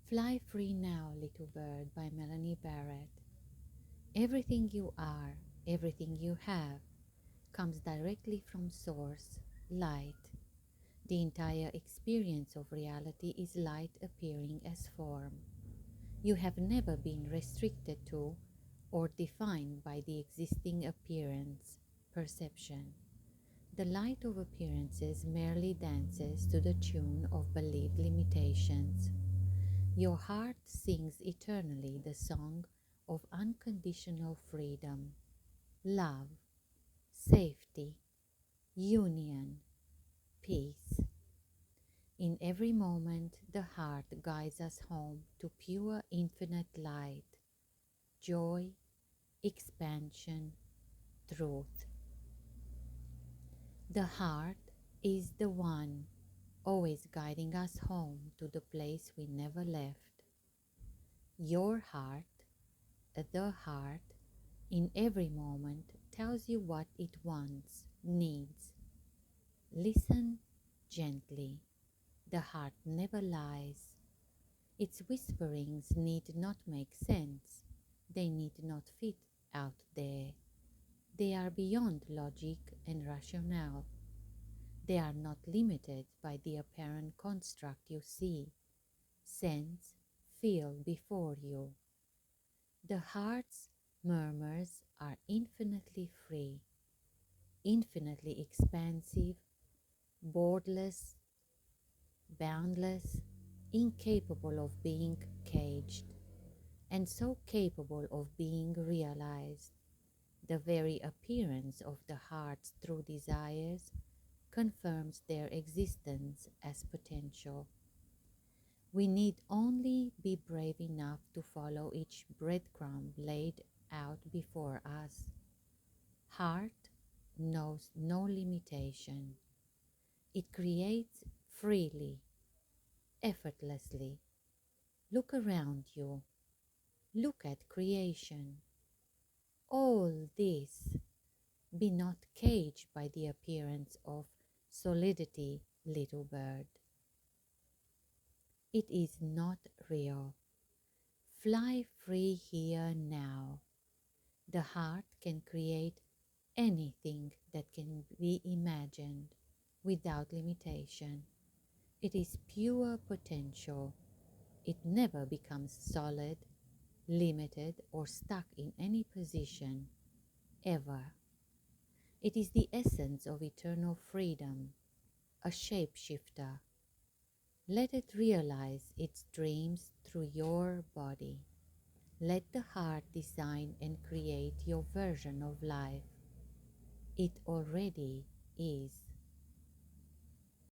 Fly Free Now, Little Bird by Melanie Barrett. Everything you are, everything you have, comes directly from Source, light. The entire experience of reality is light appearing as form. You have never been restricted to or defined by the existing appearance, perception. The light of appearances merely dances to the tune of believed limitations. Your heart sings eternally the song of unconditional freedom, love, safety, union, peace. In every moment, the heart guides us home to pure infinite light, joy, expansion, truth. The heart is the one always guiding us home to the place we never left. Your heart, the heart, in every moment tells you what it wants, needs. Listen gently. The heart never lies. Its whisperings need not make sense. They need not fit out there. They are beyond logic and rationale. They are not limited by the apparent construct you see, sense, feel before you. The heart's murmurs are infinitely free, infinitely expansive, borderless, boundless, incapable of being caged, and so capable of being realized. The very appearance of the heart's true desires confirms their existence as potential. We need only be brave enough to follow each breadcrumb laid out before us. Heart knows no limitation. It creates freely, effortlessly. Look around you. Look at creation. All this, be not caged by the appearance of solidity, little bird. It is not real. Fly free here now. The heart can create anything that can be imagined without limitation. It is pure potential. It never becomes solid, limited, or stuck in any position, ever. It is the essence of eternal freedom, a shapeshifter. Let it realize its dreams through your body. Let the heart design and create your version of life. It already is.